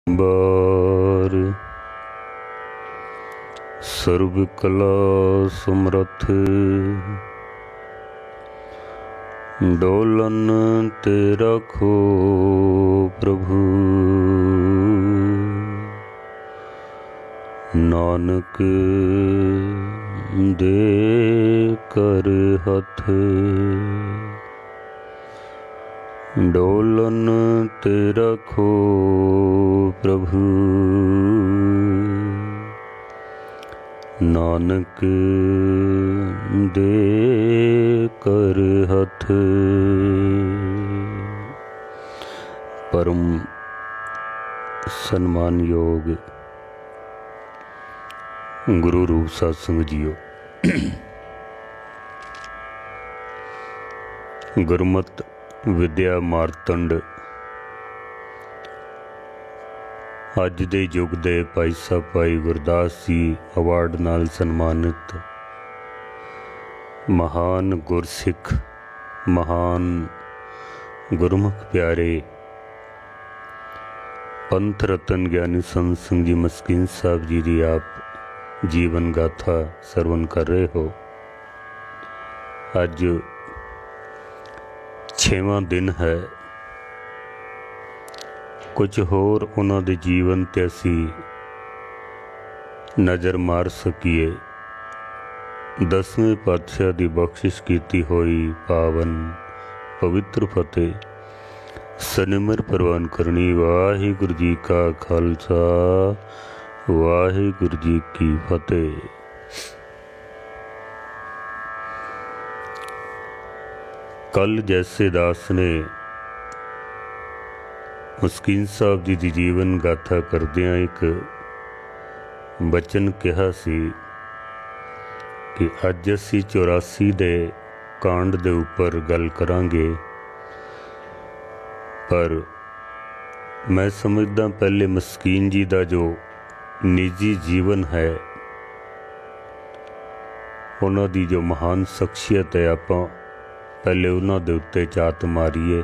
बार सर्व कला समरथ डोलन ते रखो प्रभु। नानक दे कर हथ डोलन ते रखो प्रभु। नानक दे कर हथ। परम सन्मान योग गुरु रूप सत्संग जियो। गुरमत विद्या मारतंड अज दे युग दे भाई साहब भाई गुरदास जी अवार्ड नाल सन्मानित महान गुरसिख महान गुरमुख प्यारे पंथ रतन ज्ञानी संत सिंह जी मस्कीन साहब जी की आप जीवन गाथा सरवण कर रहे हो। अज 6वां दिन है। कुछ होर उन्हां दे जीवन ते असी नज़र मार सकीए। 10वें पातशाह की बख्शिश कीती होई पावन पवित्र फतेह सनिमर प्रवान करनी। वाहिगुरू जी का खालसा वाहिगुरू जी की फतेह। कल जैसे दास ने मस्कीन साहब जी की जीवन गाथा करदियां एक बचन कहा सी कि अज असी 84 दे कांड दे उपर गल करांगे। पर मैं समझदा पहले मस्कीन जी का जो निजी जीवन है उन्हां दी जो महान शख्सियत है आपां पहले उन्हां दे उत्ते चात मारीए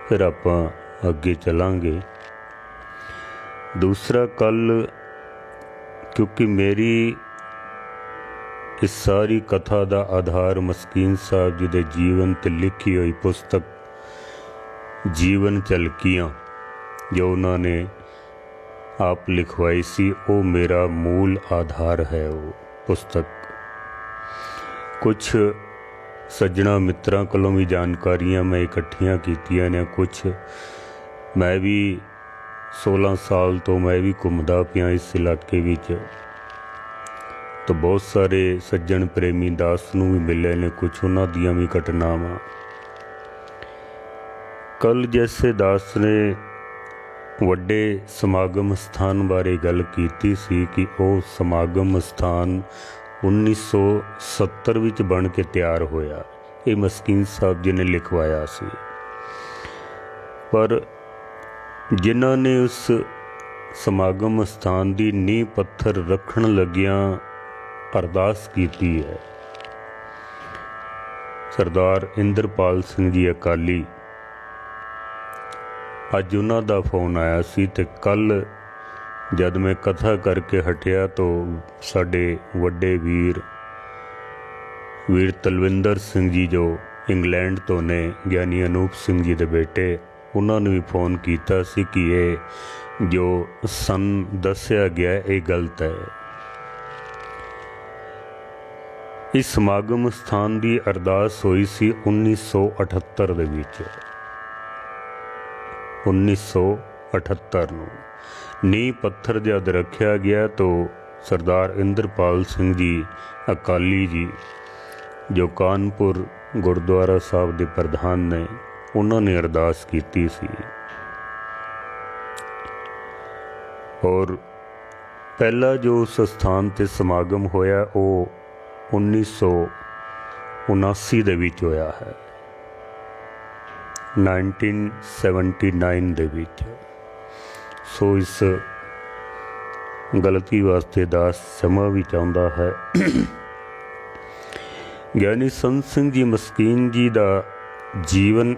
फिर आपां अगे चलांगे। दूसरा कल क्योंकि मेरी इस सारी कथा का आधार मस्कीन साहब जी के जीवन ते लिखी हुई पुस्तक जीवन झलकियाँ जो उन्होंने आप लिखवाई सी वो मेरा मूल आधार है। वो पुस्तक कुछ सज्जणा मित्रां कोलों भी जानकारियां मैं इकट्ठियां कीतियां ने। कुछ मैं भी 16 साल तो मैं भी घूमदा पिया इस इलाके विच, तो बहुत सारे सज्जन प्रेमी दास नूं भी मिले ने। कुछ उन्हां दियां भी घटनावां। कल जैसे दास ने वड्डे समागम स्थान बारे गल कीती सी कि वो समागम स्थान 1970 विच बन के तैयार होया। ये मस्कीन साहब जी ने लिखवाया सी। पर जिन्हां ने उस समागम स्थान की नींह पत्थर रखण लगियां अरदास कीती है सरदार इंद्रपाल सिंह जी अकाली। अज उन्हां दा फोन आया सी ते कल जद मैं कथा करके हटिया तो साडे वड्डे वीर तलविंदर सिंह जी जो इंग्लैंड तो ने ज्ञानी अनूप सिंह जी दे बेटे उन्होंने भी फोन किया सी कि ये जो सन दस्या गया ये गलत है। इस समागम स्थान की अरदास हुई सी 1978 दे विच। 1978 नूं नींह पत्थर जद रखा गया तो सरदार इंद्रपाल सिंह जी अकाली जी जो कानपुर गुरुद्वारा साहब के प्रधान ने उन्होंने अरदास की सी। और पहला जो उस स्थान ते समागम होया वो 1979 दे विच होया है। 1979 दे विच। सो इस गलती वास्ते दास क्षमा भी चाहता है। ज्ञानी संत सिंह जी मस्कीन जी का जीवन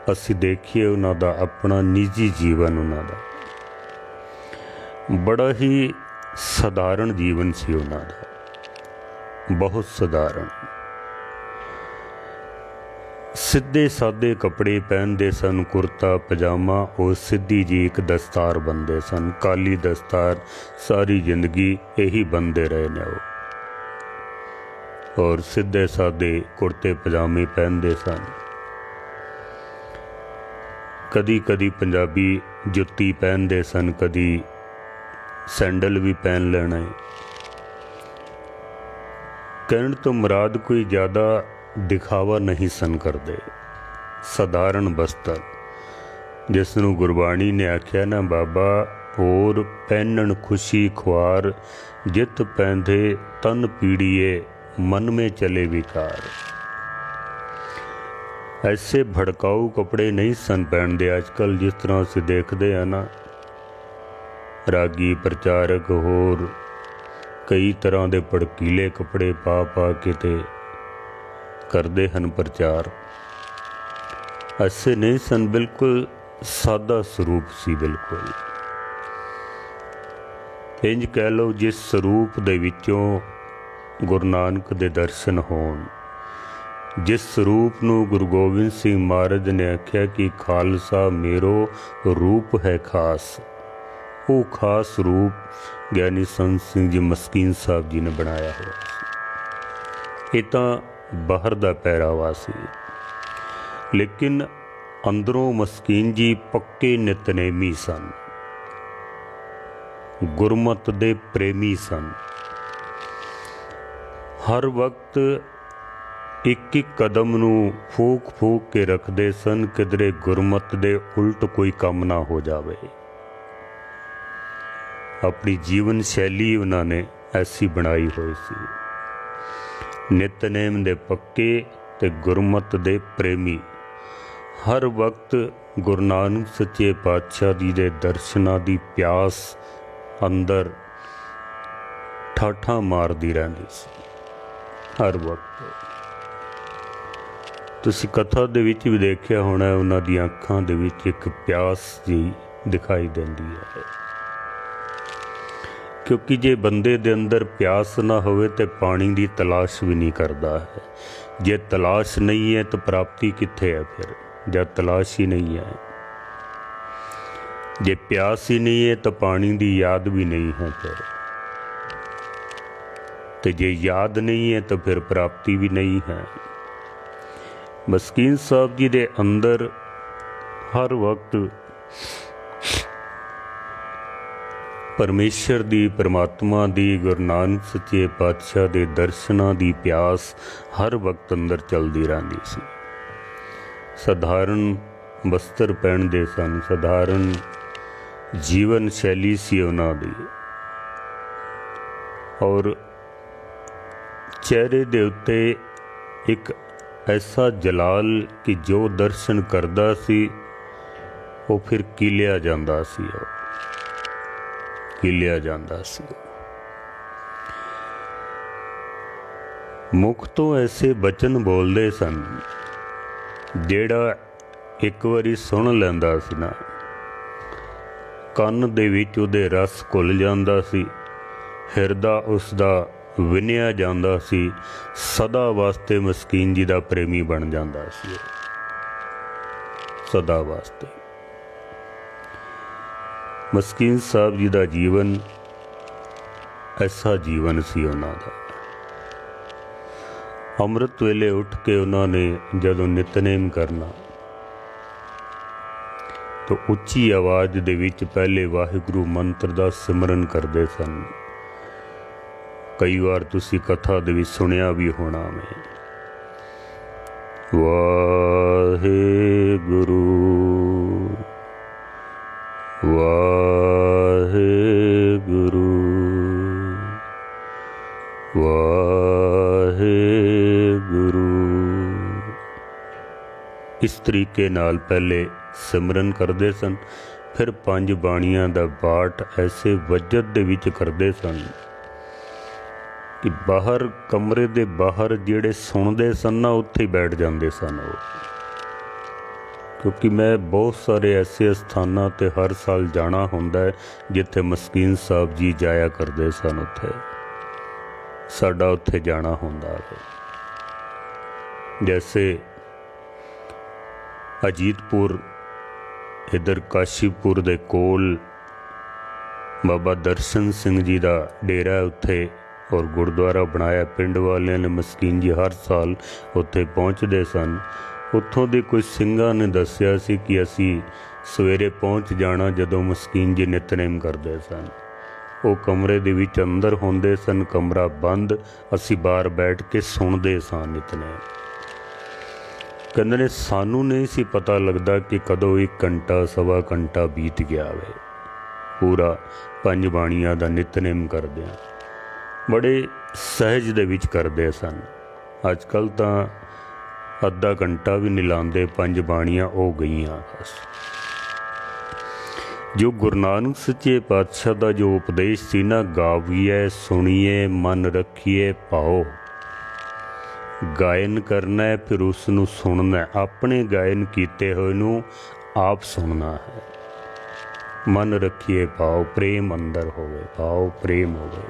असी देखिए, उन्हों का अपना निजी जीवन, उन्हों का बड़ा ही सधारण जीवन सी उन्हां दा, बहुत सधारण। सीधे सादे कपड़े पहनते सन, कुर्ता पजामा और सीधी जी एक दस्तार बनते सन, काली दस्तार सारी जिंदगी यही बनते रहे ने वो, और सीधे सादे कुर्ते पजामे पहनते सन। कदी कदी पंजाबी जुत्ती पहनते सन, कदी सैंडल भी पहन लेना। कहण तो मुराद कोई ज़्यादा दिखावा नहीं सन करते, सधारण बस्तर जिसनों गुरबाणी ने आख्या ना बाबा, होर पहनण खुशी खुआर, जित पैंधे तन पीड़िए, मन में चले विकार। ऐसे भड़काऊ कपड़े नहीं सन पहनते आजकल, जिस तरह से देखते हैं ना रागी प्रचारक होर कई तरह के भड़कीले कपड़े पा पा के ते करते हैं प्रचार। ऐसे नहीं सन, बिल्कुल सादा स्वरूप सी, बिल्कुल इंज कह लो जिस स्वरूप दे विचों गुरु नानक दे दर्शन होण, जिस स्वरूप नूं गुरु गोबिंद सिंह महाराज ने आख्या कि खालसा मेरो रूप है खास, वो खास रूप ज्ञानी संत सिंह जी मस्कीन साहब जी ने बनाया हुआ। ये तो बाहर दा पहरावा सी, लेकिन अंदरों मस्कीन जी पक्के नितनेमी सन, गुरमत दे प्रेमी सन। हर वक्त एक एक कदम नूं फूक फूक के रखते सन, किधरे गुरमत दे उल्ट कोई काम ना हो जावे। अपनी जीवन शैली उन्होंने ऐसी बनाई हुई सी, नितनेम दे पक्के ते गुरमत दे प्रेमी। हर वक्त गुरु नानक सच्चे पातशाह जी दे दर्शनां दी प्यास अंदर ठाठा मारदी रहिंदी सी हर वक्त। तुसीं कथा दे विच भी देखिया होना, उन्हां दी अखां दे विच एक प्यास जी दिखाई देंदी है, क्योंकि जे बंदे दे अंदर प्यास ना होवे तो पानी की तलाश भी नहीं करता है। जे तलाश नहीं है तो प्राप्ति कित्थे है फिर, जब तलाश ही नहीं है। जे प्यास ही नहीं है तो पानी की याद भी नहीं है फिर, तो जे याद नहीं है तो फिर प्राप्ति भी नहीं है। मस्कीन साहब जी दे अंदर हर वक्त परमेश्वर दी, परमात्मा दी, गुरु नानक सच्चे पातशाह दे दर्शनां दी प्यास हर वक्त अंदर चलती रहती सी। सधारण वस्त्र पहनते सन, सधारण जीवन शैली सी उन्हां दी, और चेहरे दे उत्ते एक ऐसा जलाल कि जो दर्शन करदा सी वो फिर कीलिया जांदा सी, कीलिया जांदा सी। मुख तो ऐसे बचन बोलते सन जेड़ा एक बारी सुन लैंदा सी ना, कन्न दे विच उहदे रस घुल जांदा सी, हिरदा उसदा विनिया जांदा सी, सदा वास्ते मस्कीन जी दा प्रेमी बन जांदा सी, सदा वास्ते। मस्कीन साहब जी दा जीवन ऐसा जीवन सी उन्हां दा। अमृत वेले उठ के उन्होंने जदों नितनेम करना तो उच्ची आवाज़ दे विच पहले वाहिगुरू मंत्र दा सिमरन करते सन। कई बार तुसी कथा दे विच सुनिया भी होना में, वाहिगुरू वाहिगुरू वाहिगुरू। इस तरीके नाल पहले सिमरन करते सन, फिर 5 बाणियां दा पाठ ऐसे वजद दे विच करते सन कि बाहर कमरे दे बाहर जेड़े सुनते सन ना उत्थे बैठ जाते सन। क्योंकि मैं बहुत सारे ऐसे स्थानां ते हर साल जाना हुंदा है जिथे मस्कीन साहब जी जाया करते सन। उत्थे साडा उत्थे जाना हुंदा है। जैसे अजीतपुर इधर काशीपुर दे कोल बाबा दर्शन सिंह जी का डेरा है उत्थे, और गुरुद्वारा बनाया। पिंड वालियां ने मस्कीन जी हर साल उत्थे पहुँचते सन। उत्थों दे कोई ਸਿੰਘਾਂ ने दस्सिया सी कि असी सवेरे पहुँच जाना जदों मस्कीन जी नितनेम करते सन। वो कमरे दे विच अंदर होंदे सन, कमरा बंद, असी बाहर बैठ के सुनते सन नितनेम। कहंदे ने सानू नहीं सी पता लगता कि कदों 1 घंटा सवा घंटा बीत गया वे पूरा 5 बाणियां दा नितनेम करदे। बड़े सहज दे विच करदे सन। अजकल तां अद्धा घंटा भी नहीं लाते, 5 बाणियां हो गईयां बस। जो गुरु नानक सच्चे पातशाह का जो उपदेश सी ना, गाविए सुनिए मन रखिए पाओ। गायन करना है फिर उसनू सुनना है, अपने गायन किए हुए नू आप सुनना है। मन रखिए पाओ, प्रेम अंदर होवे, पाओ प्रेम होवे।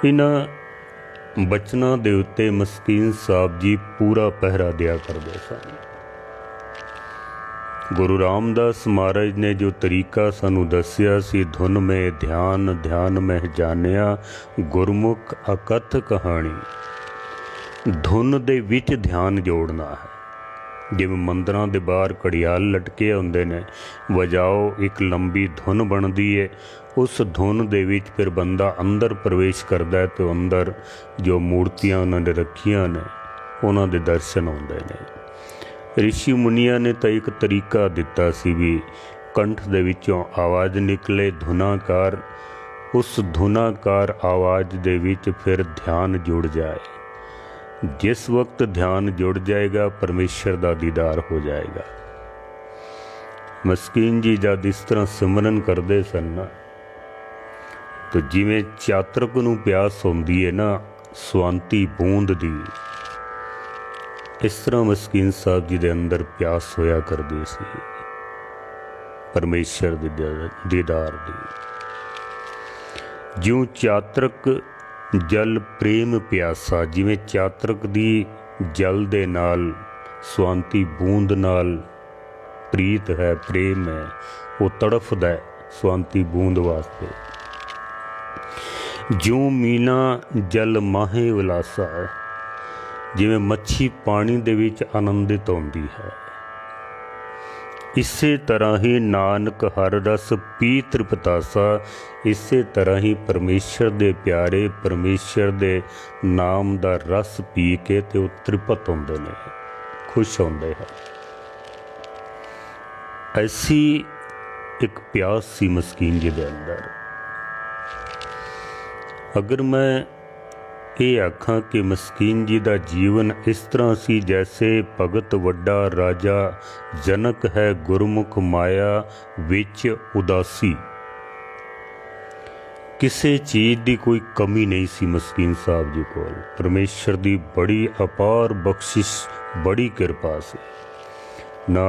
इन्हां बचना दे उत्ते मस्कीन साहब जी पूरा पहरा दिया करते सन। गुरु रामदास महाराज ने जो तरीका सानू दसिया सी, धुन में ध्यान ध्यान में जानिया गुरमुख अकथ कहानी। धुन दे विच ध्यान जोड़ना है। जिवें मंदिरां दे बाहर घड़ियाल लटके हुंदे ने, वजाओ एक लंबी धुन बनदी है। उस धुन दे विच फिर बंदा अंदर प्रवेश करता है तो अंदर जो मूर्तियां उन्होंने रखियां ने उन्हां दे दर्शन होंदे ने। ऋषि मुनिया ने तो एक तरीका दिता सी भी कंठ दे विचों आवाज़ निकले धुनाकार, उस धुनाकार आवाज़ दे विच फिर ध्यान जुड़ जाए। जिस वक्त ध्यान जुड़ जाएगा परमेश्वर का दीदार हो जाएगा। मस्कीन जी जब इस तरह सिमरन करते सन ना, तो जिमें चातरक नूं प्यास होंदी है ना स्वांती बूंद दी, इस तरह मस्कीन साहब जी दे अंदर प्यास होया करदी सी परमेश्वर दी दीदार दी। ज्यों चातरक जल प्रेम प्यासा, जिवें चातरक दी जल दे नाल स्वांती बूंद नाल प्रीत है, प्रेम है, वो तड़फदा है स्वांती बूंद वास्ते। ज्यों मीना जल माहे विलासा है, जिवें मच्छी पानी दे विच आनंदित होंदी है, इसे तरह ही नानक हर रस पी तृपतासा। इसे तरह ही परमेश्वर दे प्यारे परमेश्वर दे नाम दा रस पी के ते वो तृपत होंदे ने, खुश होंदे हैं। ऐसी एक प्यास सी मस्कीन जी दे अंदर। अगर मैं ये आखां कि मस्कीन जी का जीवन इस तरह सी जैसे भगत वड्डा राजा जनक है गुरमुख माया विच उदासी, किसी चीज़ की कोई कमी नहीं सी मस्कीन साहब जी को। परमेश्वर की बड़ी अपार बख्शिश, बड़ी कृपा से, ना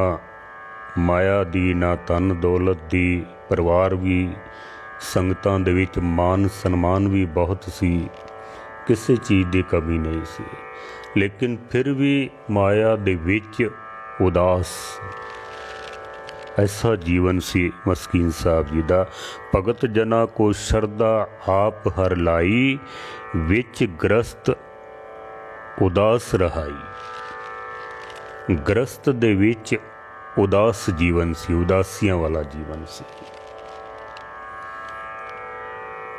माया दी ना धन दौलत दी, परिवार भी संगतां दे विच मान सन्मान भी बहुत सी, किसी चीज़ की कमी नहीं सी। लेकिन फिर भी माया दे विच उदास, ऐसा जीवन सी मस्कीन साहब जी दा। भगत जना को शरदा आप हर लाई, विच ग्रस्त उदास रहाई। ग्रस्त दे विच उदास जीवन सी, उदासियां वाला जीवन सी,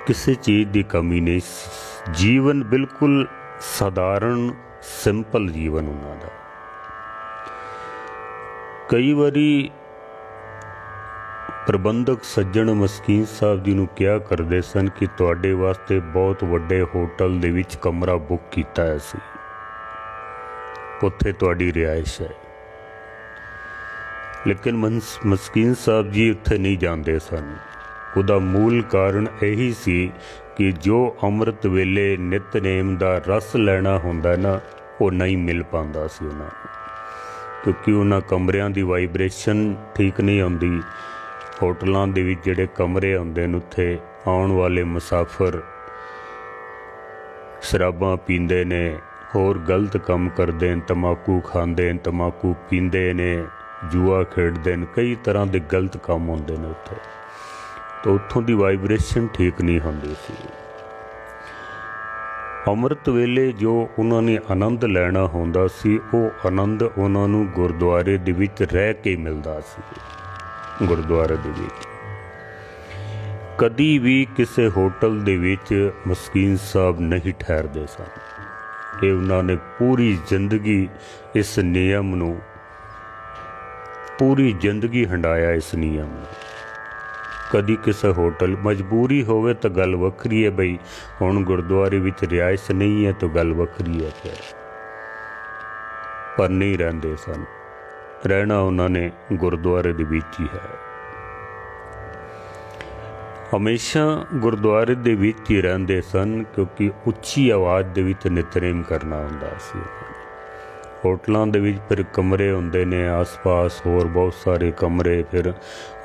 किसी चीज़ की कमी नहीं। जीवन बिल्कुल साधारण सिंपल जीवन उन्हां दा। कई बारी प्रबंधक सज्जन मस्कीन साहब जी नूं कहा करदे सन कि तुहाडे वास्ते बहुत वड्डे होटल दे विच कमरा बुक कीता है सी, उत्थे तुहाडी रिहाइश है। लेकिन मस्कीन साहब जी उत्थे नहीं जाते सन। उहदा मूल कारण यही सी कि जो अमृत वेले नितनेम दा रस लैना हुंदा ना, वो नहीं मिल पांदा सी उन्हां नूं, क्योंकि उन्हां कमरियां दी वाइब्रेशन ठीक नहीं आउंदी। होटलों दे विच जिहड़े कमरे आउंदे ने उत्थे आउण वाले मुसाफिर शराबां पींदे ने, होर गलत काम करदे ने, तंबाकू खांदे ने, तंबाकू पींदे ने, जुआ खेडदे ने, कई तरह के गलत काम होंदे ने उत्थे। तो उत्थों की वाइब्रेशन ठीक नहीं होंदी सी। अमृत वेले जो उन्होंने आनंद लैना होंदा सी, वो आनंद उन्होंने गुरुद्वारे दे विच रह के मिलदा सी। गुरुद्वारे दे विच कदी भी किसी होटल दे विच मस्कीन साहब नहीं ठहरदे सन। ये उन्होंने पूरी जिंदगी इस नियम नूं, पूरी जिंदगी हंडाया इस नियम नूं। कदी किसी होटल मजबूरी होवे तो गल वखरी है, बई हुण गुरुद्वारे विच रिहाइश नहीं है तो गल वखरी है, फिर पर नहीं रहिंदे सन। रहना उन्होंने गुरुद्वारे दे विच ही है। हमेशा गुरुद्वारे दे विच ही रहिंदे सन, क्योंकि उच्ची आवाज़ दे विच नितनेम करना हुंदा सी। होटलों दे विच फिर कमरे होंदे ने आस पास, होर बहुत सारे कमरे, फिर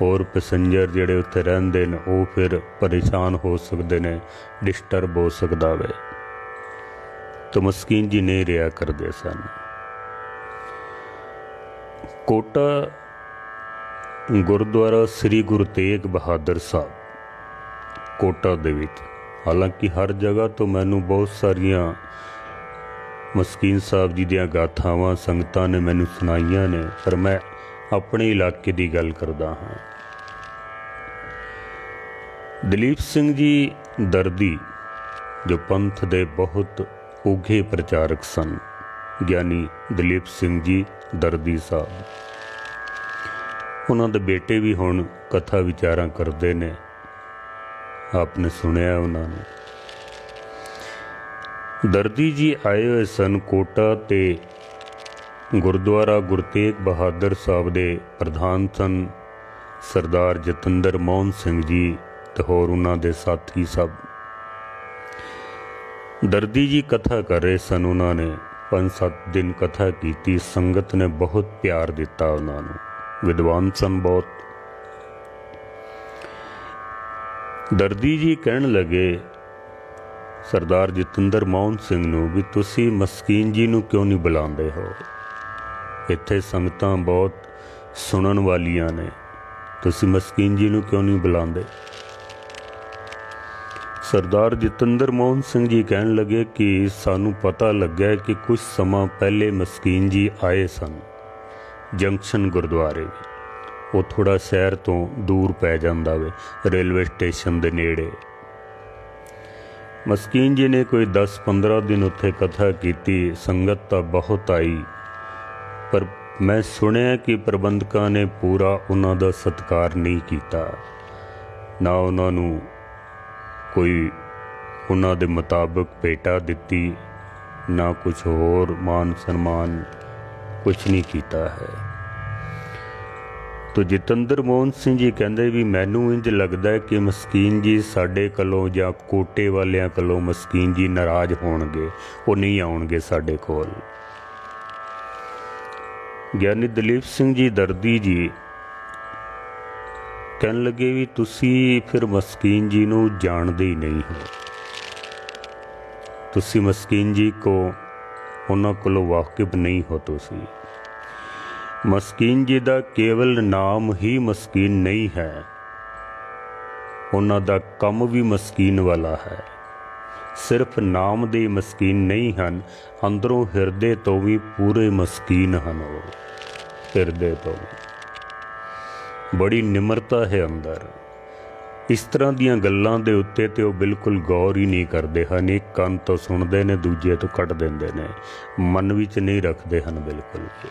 होर पैसेंजर जिहड़े उत्थे रहिंदे ने वो फिर परेशान हो सकते ने, डिस्टर्ब हो सकता वे। तो मस्कीन जी नहीं रहा करते सन। कोटा गुरुद्वारा श्री गुरु तेग बहादुर साहब कोटा दे विच, हालांकि हर जगह तो मैनू बहुत सारिया मस्कीन साहब जी दियां गाथावां संगतां ने मैनू सुनाइयां ने, पर मैं अपने इलाके की गल करदा हाँ। दलीप सिंह जी दर्दी जो पंथ दे बहुत उघे प्रचारक सन, ज्ञानी दलीप सिंह जी दर्दी साहब, उन्हां दे बेटे भी हुण कथा विचारां करते ने, आपने सुनिया उन्होंने। दर्दी जी आए हुए सन कोटा ते गुरुद्वारा गुरु तेग बहादुर साहब दे प्रधान सन सरदार जतिंदर मोहन सिंह जी ते होर उन्हां दे साथी सब। दर्दी जी कथा कर रहे सन, उन्होंने 5-7 दिन कथा की। संगत ने बहुत प्यार दिता उन्होंने, विद्वान सन बहुत। दर्दी जी कहन लगे सरदार जतिंदर मोहन सिंह नूं भी तुसी मस्कीन जी नूं क्यों नहीं बुलाते हो, इत्थे संगतां बहुत सुनन वालियां ने, तुसी मस्कीन जी नूं क्यों नहीं बुलाते। सरदार जतिंदर मोहन सिंह जी कहन लगे कि सानू पता लग्या कि कुछ समा पहले मस्कीन जी आए सन जंक्शन गुरुद्वारे। वो थोड़ा शहर तो दूर पै जांदा वे, रेलवे स्टेशन दे नेड़े। मस्कीन जी ने कोई 10-15 दिन उत्थे कथा की। संगत तो बहुत आई, पर मैं सुनिया कि प्रबंधकां ने पूरा उन्हां दा सत्कार नहीं किया, ना उन्होंने कोई उन्हां दे मुताबिक भेटा दिती, ना कुछ होर मान सन्मान कुछ नहीं किया है। तो जतिंदर मोहन सिंह जी कहते भी मैनू इंज लगता है कि मस्कीन जी साडे कोलों जां कोटे वालियां कोलों मस्कीन जी नाराज होणगे, वो नहीं आउणगे साडे कोल। ज्ञानी दलीप सिंह जी दर्दी जी कहन लगे भी तुसी फिर मस्कीन जी नूं जाणदे ही नहीं हो, तुसी मस्कीन जी को उन्हां कोलों वाकिफ नहीं हो। तुसी मस्कीन जी दा केवल नाम ही मस्कीन नहीं है, उन्हां दा कम भी मस्कीन वाला है। सिर्फ नाम दे मस्कीन नहीं हन, अंदरों हिरदे तो भी पूरे मस्कीन हन। वो हिरदे तो भी बड़ी निमरता है अंदर। इस तरह दियां गल्लां दे उत्ते ते वो बिल्कुल गौर ही नहीं करते हैं। एक कान तो सुनते ने, दूजे तो कट देंदे ने, मन विच नहीं रखते हैं बिल्कुल भी।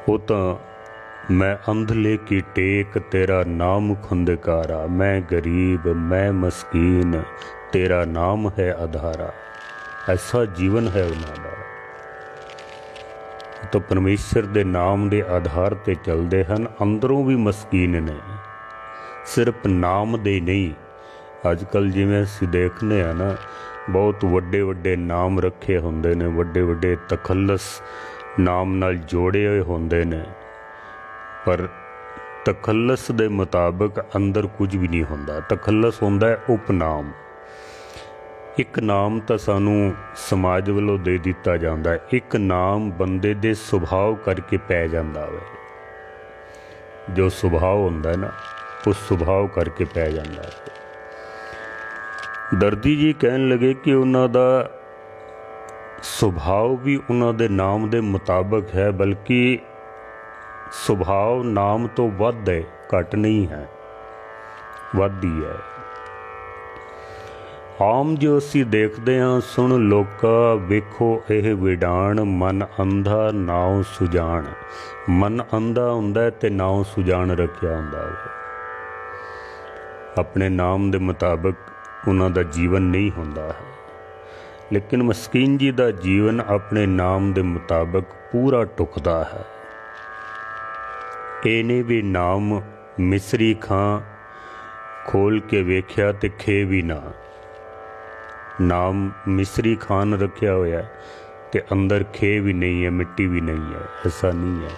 वो तो मैं अंधले की टेक तेरा नाम खुंदकारा, मैं गरीब मैं मस्कीन तेरा नाम है आधारा। ऐसा जीवन है उन्होंने। तो परमेश्वर के नाम के आधार ते चलते हैं, अंदरों भी मस्कीन ने, सिर्फ नाम दे नहीं। अजकल जिवें असीं देखने हैं ना बहुत वड्डे वड्डे नाम रखे होंदे ने, वड्डे वड्डे तखल्लस नाम नाल जोड़े हुए होंदे ने, पर तखल्लस दे मुताबिक अंदर कुछ भी नहीं होंदा। तखल्लस होंदा है उपनाम। एक नाम तो सानू समाज वालों दे दिता जाता है, एक नाम बंदे दे सुभाव करके पै जाता है। जो सुभाव होंदा है ना, उस सुभाव करके पै जाता है। दर्दी जी कहन लगे कि उन्हां दा सुभाव भी उन्हां दे नाम दे मुताबिक है, बल्कि सुभाव नाम तो वध है, घट नहीं है, वध ही है। आम जो असी देखते हाँ, सुन लोका वेखो यह विडाण, मन अंधा नाव सुजान। मन अंधा हुंदा ते नाव सुजान रखिया हुंदा है। अपने नाम दे मुताबिक उन्हां दा जीवन नहीं हुंदा है, लेकिन मस्कीन जी दा जीवन अपने नाम दे मुताबिक पूरा टुकदा है। इहने भी नाम मिसरी खां खोल के वेख्या ते खे भी ना। नाम मिसरी खान रखिया होया ते अंदर खे भी नहीं है, मिट्टी भी नहीं है, ऐसा नहीं है।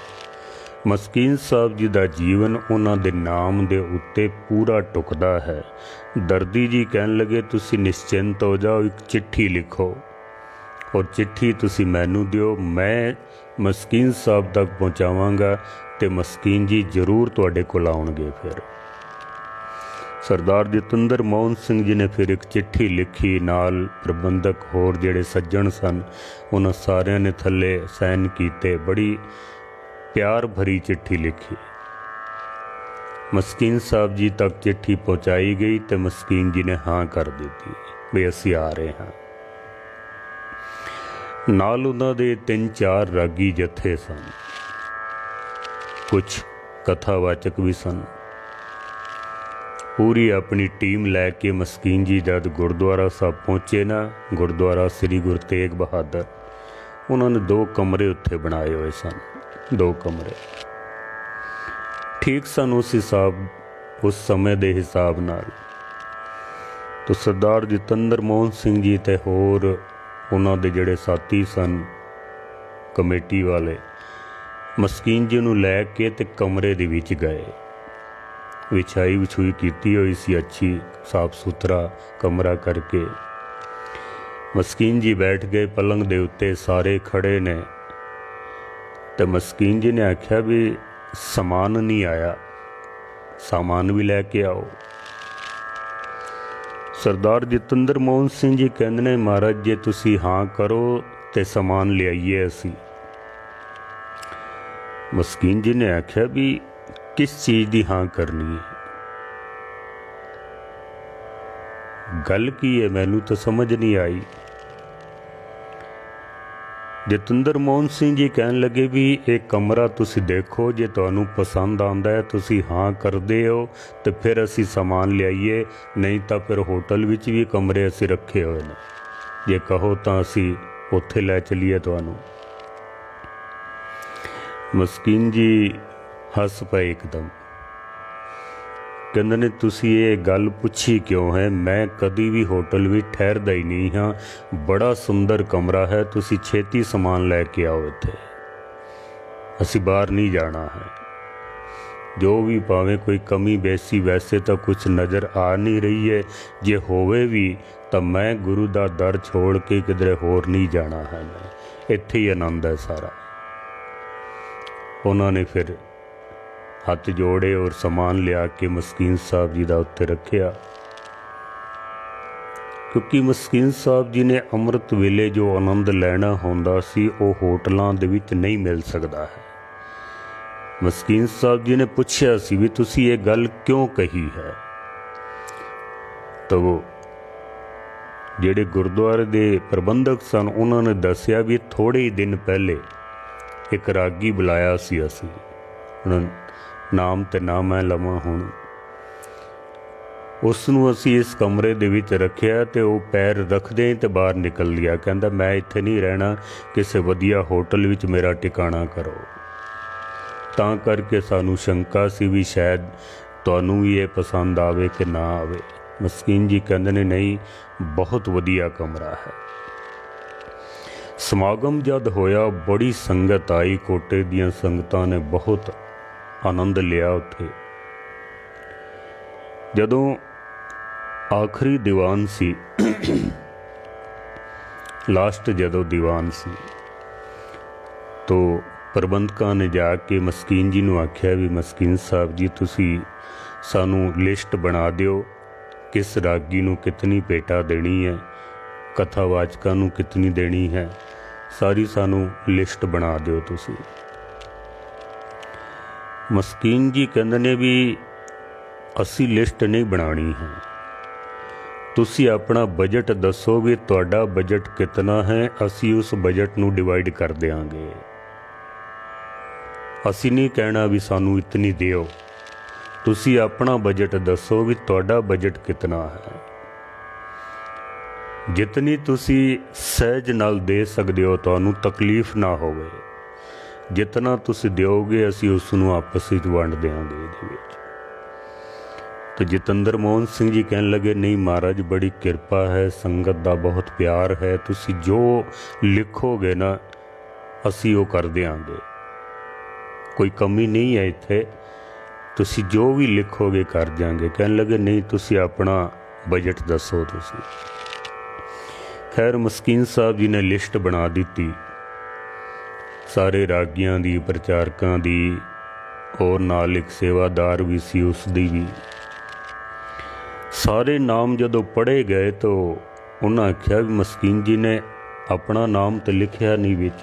मस्कीन साहब जी दा जीवन उन्हां दे नाम दे उत्ते पूरा टुकदा है। दर्दी जी कहन लगे तुसी निश्चिंत हो जाओ, एक चिट्ठी लिखो और चिट्ठी तुसी मैनू दिओ, मैं मस्कीन साहब तक पहुँचावांगा ते मस्कीन जी जरूर तुहाडे कोल आउणगे। फिर सरदार जतिंदर मोहन सिंह जी ने फिर एक चिट्ठी लिखी, नाल प्रबंधक होर जिहड़े सज्जण सन उन्हां सारियां ने थल्ले साइन कीते। बड़ी प्यार भरी चिट्ठी लिखी। मस्कीन साहब जी तक चिट्ठी पहुँचाई गई तो मस्कीन जी ने हाँ कर दी भी असी आ रहे हैं। नाल उन्हां दे 3-4 रागी जथे सन, कुछ कथावाचक भी सन। पूरी अपनी टीम लैके मस्कीन जी जब गुरुद्वारा साहब पहुँचे ना, गुरुद्वारा श्री गुरु तेग बहादुर, उन्होंने 2 कमरे उत्थे बनाए हुए सन। 2 कमरे ठीक सन उस हिसाब, उस समय के हिसाब नाल। तो सरदार जतिंदर मोहन सिंह जी ते होर उन्हों दे जिहड़े साथी सन कमेटी वाले, मस्कीन जी नूं लैके ते कमरे दे विच गए। विछाई विछुई कीती हुई सी, अच्छी साफ सुथरा कमरा करके। मस्कीन जी बैठ गए पलंग दे उत्ते, सारे खड़े ने। तो मस्कीन जी ने आख्या भी समान नहीं आया, सामान भी लैके आओ। सरदार जतिंदर मोहन सिंह जी कहंदे ने महाराज जे तुसी हाँ करो तो समान ले आइए असी। मस्कीन जी ने आख्या भी किस चीज़ की हाँ करनी है, गल की है, मैनू तो समझ नहीं आई। जतिंदर मोहन सिंह जी कहन लगे भी एक कमरा तुसी देखो, जे तुहानू पसंद आंदा है तुसी हाँ करदे हो तो फिर असी समान लियाइए, नहीं तो फिर होटल विच भी कमरे असी रखे हुए ने, जे कहो तो असी उत्थे लै चलीए तुहानू। मस्कीन जी हस पे एकदम, कहंदे ने तुसी ये गल पुछी क्यों है, मैं कभी भी होटल में ठहरदा ही नहीं हाँ, बड़ा सुंदर कमरा है, तुसी छेती समान लैके आओ इत्थे, असी बाहर नहीं जाना है। जो भी पावे कोई कमी बेसी वैसे तो कुछ नज़र आ नहीं रही है, जे होवे भी तो मैं गुरु दा दर छोड़ के किधरे होर नहीं जाना है, मैं इत्थे ही आनंद है सारा। उन्होंने फिर हाथ जोड़े और समान लिया के मस्कीन साहब जी का उत्ते रखिया, क्योंकि मस्कीन साहब जी ने अमृत वेले जो आनंद लैना होंदा सी वो होटलों दे विच नहीं मिल सकता है। मस्कीन साहब जी ने पूछा सी भी तुसी ये गल क्यों कही है, तो वो जेड़े गुरुद्वारे दे प्रबंधक सन उन्होंने दसिया भी थोड़े ही दिन पहले एक रागी बुलाया सी असी, नाम ते ना मैं लवां हुण, उसनूं असी इस कमरे दे विच रखिया ते वो पैर रखदे ते बाहर निकल लिया, कहंदा मैं इत्थे नहीं रहना, किसी वधिया होटल विच मेरा टिकाणा करो। तां करके सानू शंका सी भी शायद तुहानू भी ये पसंद आवे कि ना आवे। मस्कीन जी कहते ने नहीं, बहुत वधिया कमरा है। समागम जद होया बड़ी संगत आई, कोटे दियां संगतां ने बहुत आनंद लिया उत्थे। जदों आखिरी दीवान सी लास्ट जदों दीवान सी तो प्रबंधकां ने जाके मस्कीन जी नूं आख्या भी मस्कीन साहब जी तुसी सानू लिस्ट बना दिओ, किस रागी नूं कितनी पेटा देनी है, कथावाचकां नूं कितनी देनी है, सारी सानू लिस्ट बना दिओ तुसी। मस्कीन जी कहंदे ने भी असी लिस्ट नहीं बनानी है, तुसी अपना बजट दसो भी तुहाडा बजट कितना है, असी उस बजट नूं डिवाइड कर देंगे। असी नहीं कहना भी सानू इतनी दिओ, तुसी अपना बजट दसो भी तुहाडा बजट कितना है। जितनी तुसी सहज नाल दे सकदे हो, तुहानू तकलीफ ना होवे, जितना तुसी दिओगे असी उस नूं आपस विच वंड देंगे इहदे विच। तो जतिंदर मोहन सिंह जी कहन लगे नहीं महाराज बड़ी किरपा है, संगत दा बहुत प्यार है, तुसी जो लिखोगे ना असी वो कर देंगे, कोई कमी नहीं है इत्थे, तुसी जो भी लिखोगे कर देंगे। कहन लगे नहीं तुसी अपना बजट दसो तुसी। खैर मस्कीन साहब जी ने लिस्ट बना दी सारे रागियां दी, प्रचारकां दी, और नाल एक सेवादार भी सी उसदी भी। सारे नाम जदों पढ़े गए तो उन्हें आख्या भी मस्कीन जी ने अपना नाम तो लिखिया नहीं विच,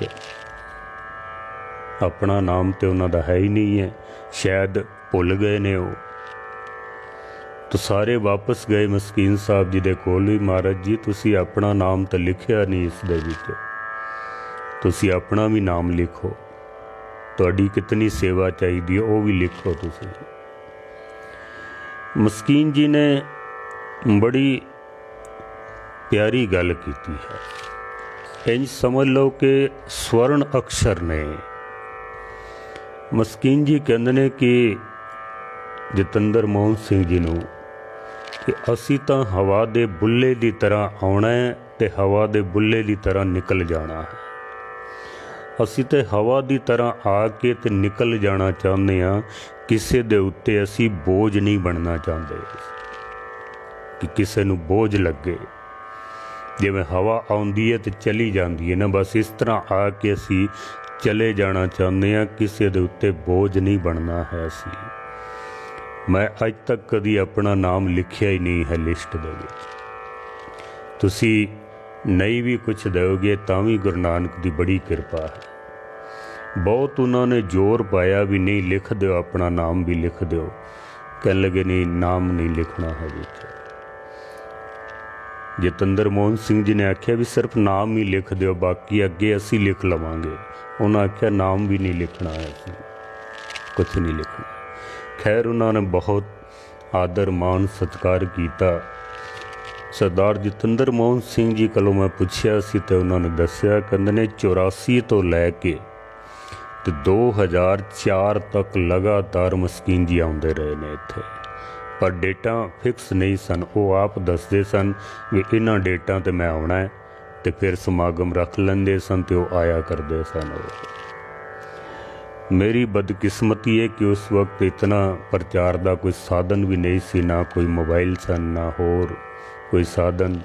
अपना नाम तो उन्हों दा है ही नहीं है, शायद भुल गए ने वो। तो सारे वापस गए मस्कीन साहब जी दे कोल भी, महाराज जी तुसी अपना नाम तो लिखिया नहीं इस दे विच, तुसी अपना भी नाम लिखो, तुहाडी कितनी सेवा चाहिए वो भी लिखो तुसी। मस्कीन जी ने बड़ी प्यारी गल कीती है, इंज समझ लो कि स्वर्ण अक्षर ने। मस्कीन जी कहंदे ने कि जतिंदर मोहन सिंह जी नूं कि असी तां हवा दे बुल्ले दी तरह आउणा है ते हवा दे बुल्ले दी तरह निकल जाना है। असी ते हवा दी तरह आके ते निकल जाना चाहते हाँ, किसी दे उत्ते असी बोझ नहीं बनना चाहते कि किसी नूं बोझ लगे। जिवें हवा आउंदी है तो चली जाती है ना, बस इस तरह आके असी चले जाना चाहते हैं, किसी दे उत्ते बोझ नहीं बनना है असी। मैं अज तक कभी अपना नाम लिखिया ही नहीं है लिस्ट दे विच। तुसी नहीं भी कुछ दोगे तां भी गुरु नानक दी बड़ी किरपा है। बहुत उन्होंने जोर पाया भी नहीं लिख दो, अपना नाम भी लिख दो, कहने लगे नहीं नाम नहीं लिखना है विच। जतिंदर मोहन सिंह जी ने आख्या भी सिर्फ नाम ही लिख दो, बाकी अगे असी लिख लवांगे। उन्होंने आख्या नाम भी नहीं लिखना है, असी कुछ नहीं लिखना। खैर उन्होंने बहुत आदर मान सत्कार किया। सरदार जतिंदर मोहन सिंह जी कोलों मैं पूछया सी तो उन्होंने दस्या, कहंदे ने 84 तो लैके तो 2004 तक लगातार मस्कीन जी आउंदे रहे ने इत्थे, पर डेटा फिक्स नहीं सन। वो आप दसदे सन भी इन्हां डेटा ते मैं आउणा है, तो फिर समागम रख लेंदे सन तो आया करदे सन। मेरी बदकिस्मती है कि उस वक्त इतना प्रचार का कोई साधन भी नहीं सी, ना कोई मोबाइल सन, ना होर कोई साधन।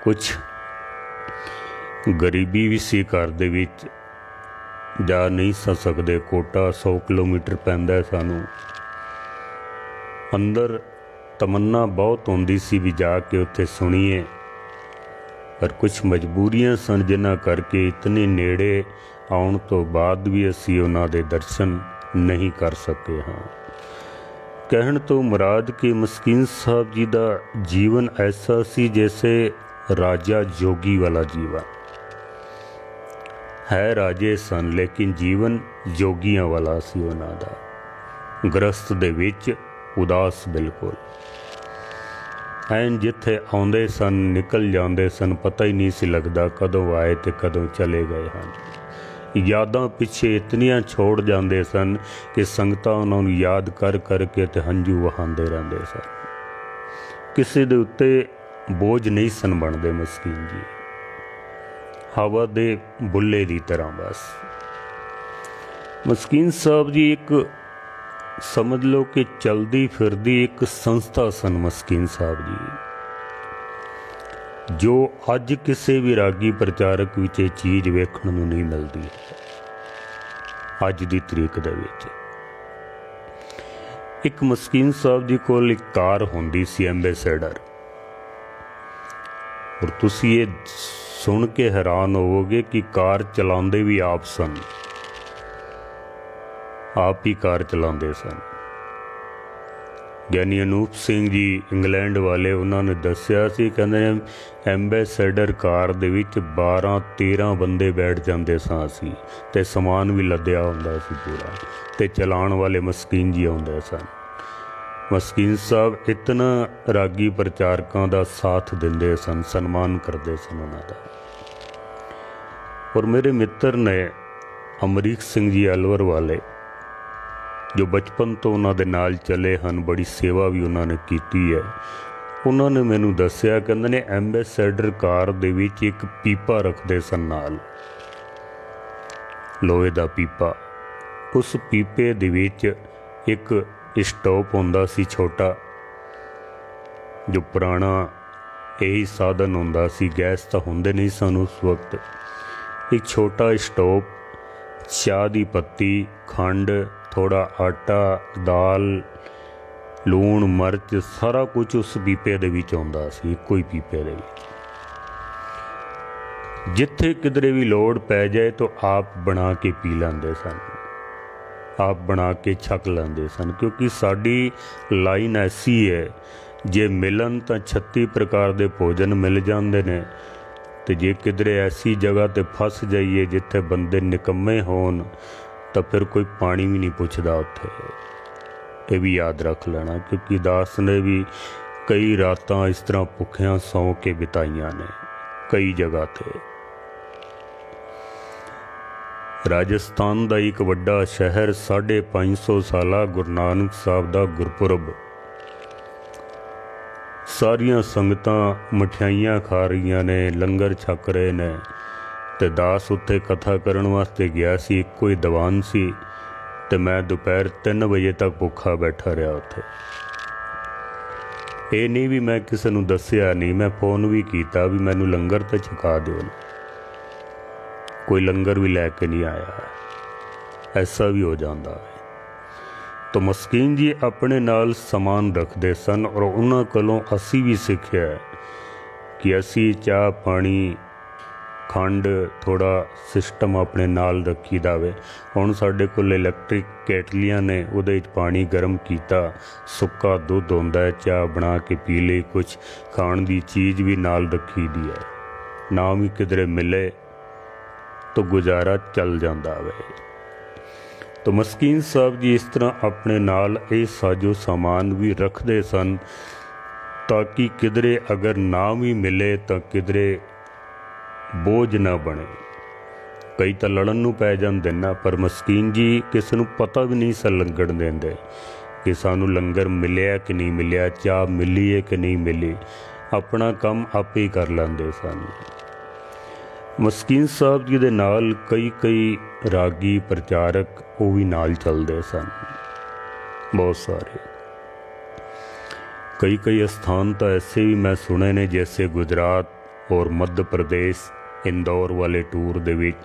कुछ गरीबी भी सी, घर दे विच जा नहीं सकते, कोटा 100 किलोमीटर पैंदा सानू। अंदर तमन्ना बहुत होंदी सी भी जाके उत्थे सुनीए, पर कुछ मजबूरियां सन जिन्हां करके इतने नेड़े आउण तो बाद भी असी उन्हां दे दर्शन नहीं कर सके। हाँ, कहण तो मुराद कि मस्कीन साहब जी का जीवन ऐसा सी जैसे राजा जोगी वाला जीवन है। राजे सन लेकिन जीवन जोगियां वाला सी उन्हां दा। गृहस्थ दे विच उदास बिल्कुल, ऐन जिथे आउंदे सन निकल जाते सन, पता ही नहीं सी लगता कदों आए तो कदों चले गए हैं। यादां पिछे इतनियां छोड़ जाते सन कि संगतां उन्होंने याद कर करके ते हंझू वहांदे रहंदे सन। किसी दे उत्ते बोझ नहीं सन बनते मस्कीन जी, हवा दे बुल्ले की तरह। बस मस्कीन साहब जी एक समझ लो कि चलती फिरती एक संस्था सन मस्कीन साहब जी, जो अज किसी भी रागी प्रचारक विच ये चीज़ वेखण नूं नहीं मिलती अज दी तरीक दे विच। एक मस्कीन साहब जी कोल एक कार होंदी सी एंबेसडर, और तुसी ये सुन के हैरान होवोगे कि कार चलाते भी आप सन, आप ही कार चलाते सन। ज्ञानी अनूप सिंह जी इंग्लैंड वाले, उन्होंने दस्या सी, कहते एंबेसडर कार दे विच 12-13 बंदे बैठ जाते सां असीं, ते समान भी लद्या हुंदा सी पूरा, ते चलाण वाले मस्कीन जी आउंदे सन। मस्कीन साहब इतना रागी प्रचारकों का साथ दिंदे सन, सन्मान करते सन उन्हां दा। और मेरे मित्र ने अमरीक सिंह जी अलवर वाले, जो बचपन तो उन्होंने नाल चले हैं, बड़ी सेवा भी उन्होंने की है, उन्होंने मैनू दस्या, कहते ने एंबेसडर कार दे विच एक पीपा रखते सन नाल, लोहे का पीपा। उस पीपे दे विच एक स्टोप हुंदा सी छोटा, जो पुराना यही साधन हुंदा सी, गैस तो हुंदे नहीं सन उस वक्त। एक छोटा स्टोप, चाह दी पत्ती, खंड, थोड़ा आटा, दाल, लूण, मिर्च, सारा कुछ उस पीपे दे विच आउंदा सी, इक्को ही पीपे दे विच। जिथे किधरे भी लोड़ पै जाए तो आप बना के पी लैंदे सन, आप बना के छक लैंदे सन, क्योंकि साडी लाइन ऐसी है, जे मिलन तो 36 प्रकार के भोजन मिल जाते हैं, तो जे किधरे ऐसी जगह ते फस जाइए जिथे बंदे निकम्मे होन, तो फिर कोई पानी भी नहीं पुछदा उत्थे। ये भी याद रख लेना, क्योंकि दास ने भी कई रातां इस तरह भुखियां सौ के बिताइयां ने कई जगह ते। राजस्थान का एक वड्डा शहर, 550 साला गुरु नानक साहब का गुरपुरब, सारियां संगतां मठियाइयां खा रही ने, लंगर छक रहे ने, ते दास उत्थे कथा करन वास्ते गया सी। इक्को ही दीवान सी, ते मैं दोपहर 3 बजे तक भुखा बैठा रहा उत्थे। ये नहीं भी मैं किसी नूं दस्या नहीं, मैं फोन भी किया भी मैनू लंगर तो छका दो, कोई लंगर भी लैके नहीं आया, ऐसा भी हो जाता है। तो मस्कीन जी अपने नाल समान रखते सन, और उन्हां कोलों असी भी सीखिया कि असी चाह पानी खंड थोड़ा सिस्टम अपने नाल रखी दावे। हुण साडे कोल इलैक्ट्रिक केटलियां ने, उहदे विच पानी गर्म कीता, सुक्का दुध हुंदा है, चाह बना के पी लई, कुछ खाण दी चीज़ भी नाल रखी दी है, ना भी किधरे मिले तो गुजारा चल जाता है। तो मस्कीन साहब जी इस तरह अपने नाल ये साजो सामान भी रखते सन, ताकि किधरे अगर ना भी मिले तो किधरे बोझ ना बने। कई तो लड़न नूं पै जांदे ना, पर मस्कीन जी किसी नूं पता भी नहीं सा लंघण देंदे कि सानू लंगर मिलिया कि नहीं मिलिया, चाह मिली है कि नहीं मिली, अपना काम आप ही कर लैंदे सन। मस्कीन साहब जी दे नाल कई रागी प्रचारक वो भी नाल चलते सन, बहुत सारे। कई स्थान तो ऐसे भी मैं सुने ने, जैसे गुजरात और मध्य प्रदेश इंदौर वाले टूर दे विच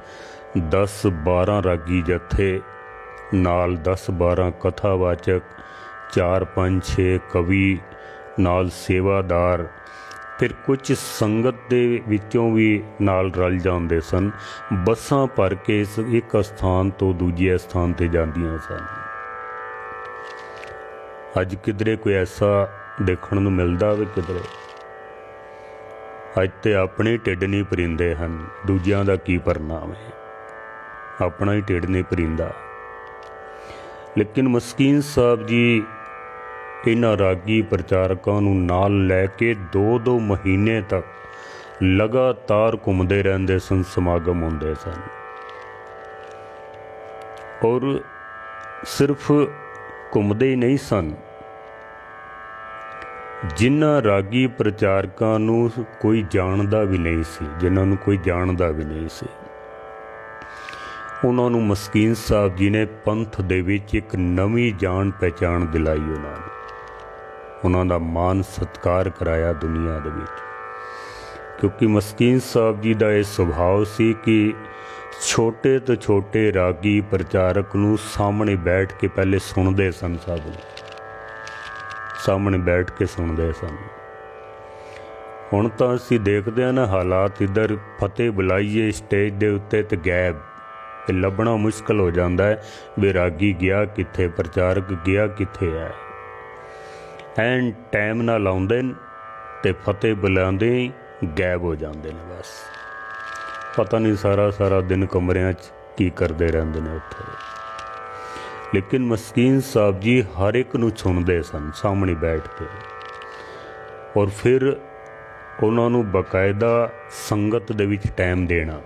10-12 रागी जत्थे नाल 10-12 कथावाचक, 4-5-6 कवि नाल सेवादार, फिर कुछ संगत दे विचों भी नाल रल जाते सन। बसां भर के एक स्थान तो दूजे स्थान ते जांदियां सन। अज किधरे कोई ऐसा देखने नूं मिलदा वे किधरे? अज तो अपने ढिड नहीं भरिंदे हैं, दूजियां दा की परिणाम है, अपना ही ढिड नहीं भरिंदा। लेकिन मस्कीन साहब जी इन्हां रागी प्रचारकों नूं नाल लैके 2-2 महीने तक लगातार घूमते रहंदे सन, समागम होंदे सन। और सिर्फ घूमते ही नहीं सन, जिन्हां रागी प्रचारकां नूं कोई जाणदा भी नहीं सी, जिन्हां नूं कोई जाणदा भी नहीं सी, उन्हां नूं मस्कीन साहब जी ने पंथ दे विच एक नवीं जान पहचान दिलाई। उन्हां दा मान सत्कार कराया दुनिया दे विच, क्योंकि मस्कीन साहब जी दा यह सुभाव सी कि छोटे तो छोटे रागी प्रचारक नूं सामने बैठ के पहले सुनते सन, सब सामने बैठ के सुनते सन। हुण तां असीं देखदे हां ना हालात, इधर फतेह बुलाइए स्टेज दे उत्ते ते गैब, लभना मुश्किल हो जाता है भी रागी गया कित्थे, प्रचारक गया कित्थे है। एन टाइम नाल आउंदे ते फतेह बुलांदे गैब हो जाते हैं, बस पता नहीं सारा सारा दिन कमरियां च की करते रहंदे ने उत्थे। लेकिन मस्कीन साहब जी हर एक नूं सुनते सन सामने बैठ के, और फिर उन्हां नूं बकायदा संगत दे विच टाइम देना,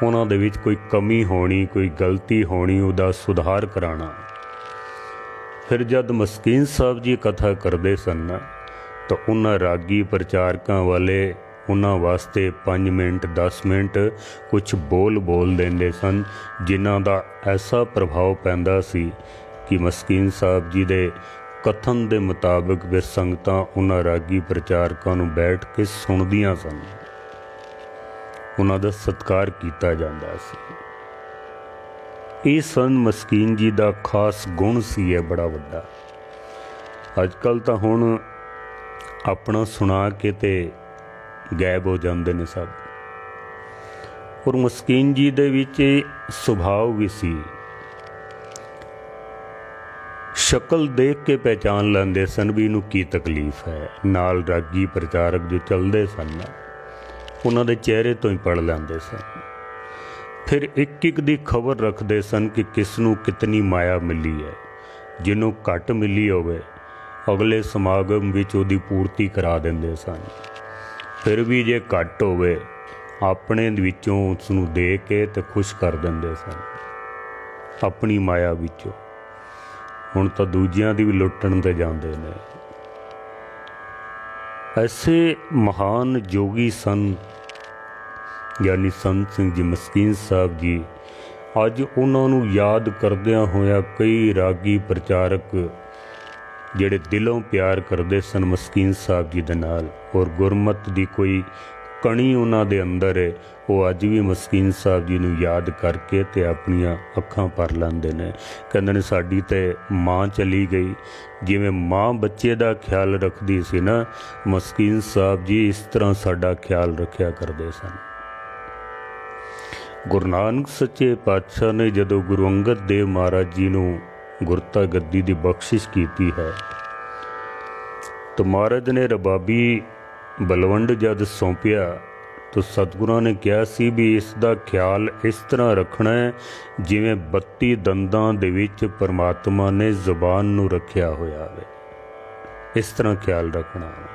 उन्हां दे विच कोई कमी होनी, कोई गलती होनी, उहदा सुधार कराना। फिर जब मस्कीन साहब जी कथा करते सन तो उन्हां रागी प्रचारकां वाले उन्हां वास्ते 5 मिनट 10 मिनट कुछ बोल देंदे सन, जिन्हां दा ऐसा प्रभाव पैंदा सी कि मस्कीन साहब जी दे कथन दे मुताबिक वे संगतां उन्हां रागी प्रचारकां नूं बैठ के सुणदियां सन, उन्हां दा सत्कार कीता जांदा सी। इह सन मस्कीन जी दा खास गुण सी है बड़ा वड्डा। अजकल तां हुण अपना सुना के ते गैब हो जाते ने सब, और मस्कीन जी दे विच सुभाव भी सी, शक्ल देख के पहचान लेंदे सन भी इनू की तकलीफ है। नाल रागी प्रचारक जो चलते सन उन्हां दे चेहरे तो ही पढ़ लेंदे सन। फिर एक एक दी खबर रखते सन कि किसनू कितनी माया मिली है, जिन्हों घट मिली होवे अगले समागम विच उहदी पूर्ति करा देंदे सन। फिर भी जे घट होवे अपने विचों उसनूं दे के ते खुश कर देंदे सन अपनी माया विचों। हुण तां दूजियां दी भी लुट्टण ते जांदे ने। ऐसे महान जोगी सन यानी संत सिंह जी मस्कीन साहब जी। अज उन्हां नूं याद करदियां होया कई रागी प्रचारक ਜਿਹੜੇ दिलों प्यार करते सन मस्कीन साहब जी दे नाल, और गुरमत दी कोई कणी उन्हां दे अंदर है, वो अज भी मस्कीन साहब जी नूं याद करके ते अपनियां अखां भर लैंदे ने। कहंदे ने साडी ते माँ चली गई, जिवें माँ बच्चे दा ख्याल रखदी सी ना, मस्कीन साहब जी इस तरह साडा ख्याल रखिया करदे सन। गुरु नानक सच्चे पातशाह ने जदों गुरु अंगद देव महाराज जी नूं गुरता गद्दी की बख्शिश की है, तो महाराज ने रबाबी बलवंड जद सौंपिया तो सतगुरां ने कहा सी भी इसका ख्याल इस तरह रखना है जिवें 32 दंदां दे विच परमात्मा ने जुबान नूं रखिया होया है, इस तरह ख्याल रखना है।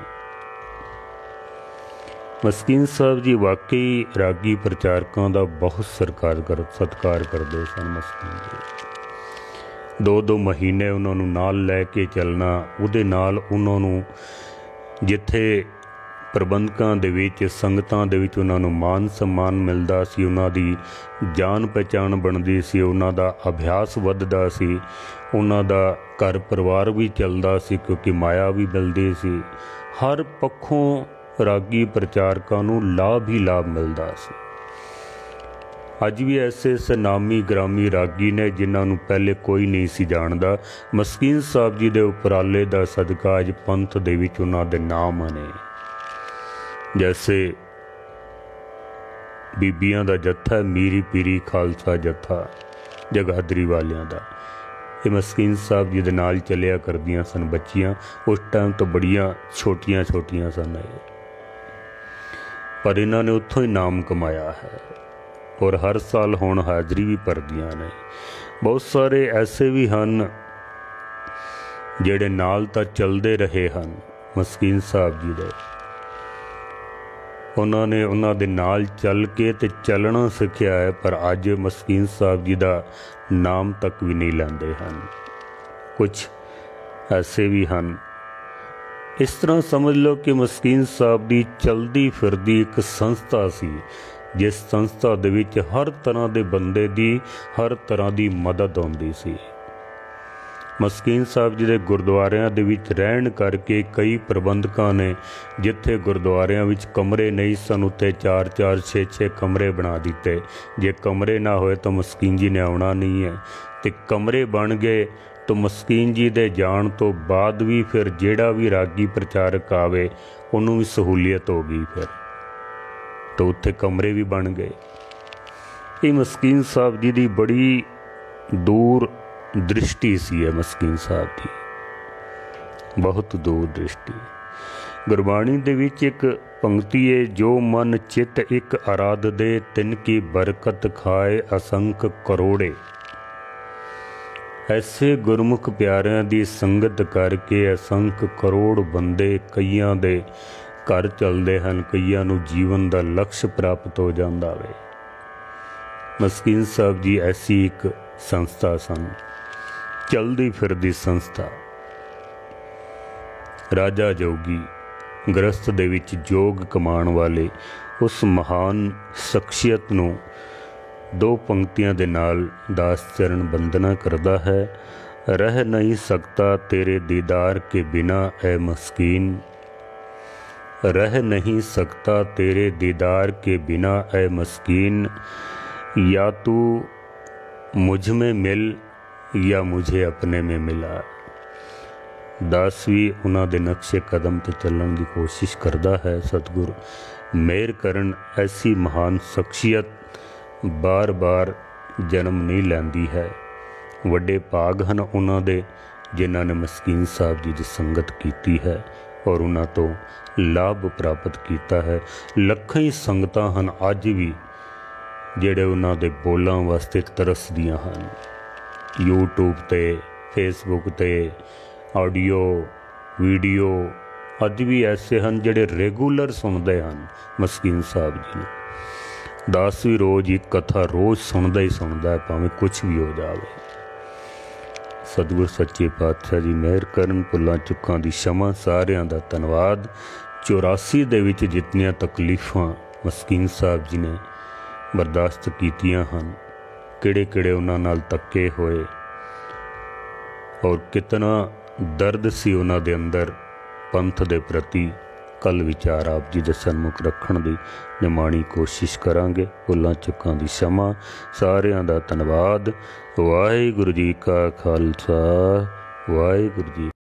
मस्कीन साहब जी वाकई रागी प्रचारकों का बहुत सत्कार करते सन। मस्कीन जी 2-2 महीने उन्होंने नाल लैके चलना, उहदे नाल उन्होंने जिथे प्रबंधकां दे विच संगतां दे विच उन्होंने मान सम्मान मिलदा सी, उन्हां दी जान पहचान बनदी सी, उन्हां दा अभ्यास वधदा सी, उन्हां दा घर परिवार भी चलदा सी क्योंकि माया भी मिलदी सी। हर पक्षों रागी प्रचारकां नूं लाभ ही लाभ मिलदा सी। अज भी ऐसे नामी ग्रामी रागी ने जिन्हां नूं पहले कोई नहीं सी जानदा। मस्कीन साहब जी दे उपराले दा सदका अज पंथ दे विच उन्हां दे नाम ने, जैसे बीबियां दा जत्था मीरी पीरी खालसा जत्था जगाधरी वालियां दा, ये मस्कीन साहब जी दे नाल चलिया करदियां सन बच्चियां। उस टाइम तो बड़ियां छोटियां छोटियां सन, पर इन्हां ने उत्थों ही नाम कमाया है और हर साल हुण हाज़री भी भरदियां ने। बहुत सारे ऐसे भी हैं जिहड़े नाल तां चलदे रहे हैं मस्कीन साहब जी दे, उन्होंने उन्हां दे नाल चल के ते चलना सीखिया है, पर अज मस्कीन साहब जी दा नाम तक भी नहीं लैंदे हैं। कुछ ऐसे भी हैं इस तरह समझ लो कि मस्कीन साहब की चलती फिरदी एक संस्था सी, जिस संस्था दे विच हर तरह के बंदे की हर तरह की मदद आउंदी सी। मस्कीन साहब जी के गुरुद्वारियां दे विच रहन करके कई प्रबंधकां ने जिथे गुरुद्वारियां विच कमरे नहीं सन उत्थे 4-4 6-6 कमरे बना दिते। जे कमरे ना होए तो मस्कीन जी ने आउणा नहीं है, तो कमरे बन गए तो मस्कीन जी दे जाण तो बाद भी फिर जेड़ा भी रागी प्रचारक आवे उन्होंने भी सहूलियत हो गई, फिर तो उत्थे कमरे भी बन गए। ये मस्कीन साहब जी की बड़ी दूर दृष्टि सी है, मस्कीन साहब की बहुत दूर दृष्टि। गुरबाणी दे विच एक पंक्ति है, जो मन चित एक आराध दे तिन की बरकत खाए असंख करोड़े। ऐसे गुरमुख प्यारियां दी संगत करके असंख करोड़ बंदे कईयां दे घर चलते हैं, कईयां नूं जीवन का लक्ष्य प्राप्त हो जाता है। मस्कीन साहब जी ऐसी एक संस्था सन, चलती फिरदी संस्था। राजा जोगी गृहस्थ दे विच जोग कमाण वाले उस महान शख्सियत नूं दो पंक्तियां दे नाल दास चरण वंदना करदा है। रह नहीं सकता तेरे दीदार के बिना ऐ मस्कीन, रह नहीं सकता तेरे दीदार के बिना ऐ मस्कीन, या तू मुझ में मिल या मुझे अपने में मिला। दास भी उन्हां दे नक्शे कदम ते चलण की कोशिश करता है। सतगुर मेहर करन ऐसी महान शख्सियत बार बार जन्म नहीं लैंदी है। वड्डे भाग हैं उन्हां दे जिन्हां ने मस्कीन साहब जी की संगत की है और उन्हां तो लाभ प्राप्त किया है। लखां ही संगतां हैं अज भी जिहड़े उन्हां दे बोलां वास्ते तरसदियां हैं। यूट्यूब ते फेसबुक ते ऑडियो वीडियो अज भी ऐसे हैं जिहड़े रेगूलर सुनते हैं मस्कीन साहब जी ने। दास भी रोज़ एक कथा रोज़ सुनता ही सुनता है, भावें कुछ भी हो जाए। सतगुर सच्चे पातशाह जी मेहर करन, भुलां चुकां दी क्षमा, सारियां दा धन्नवाद। 84 दे विच जितनियां तकलीफां मस्कीन साहब जी ने बर्दाश्त कीतियां हन, किहड़े उन्हां नाल धक्के होए और कितना दर्द सी उन्हां दे अंदर पंथ दे प्रति, कल विचार आप जी दे सन्मुख रखण दी निमाणी कोशिश करांगे। भुलां चुकां दी क्षमा, सारियां दा धन्नवाद। वाहिगुरू जी का खालसा, वाहिगुरू जी।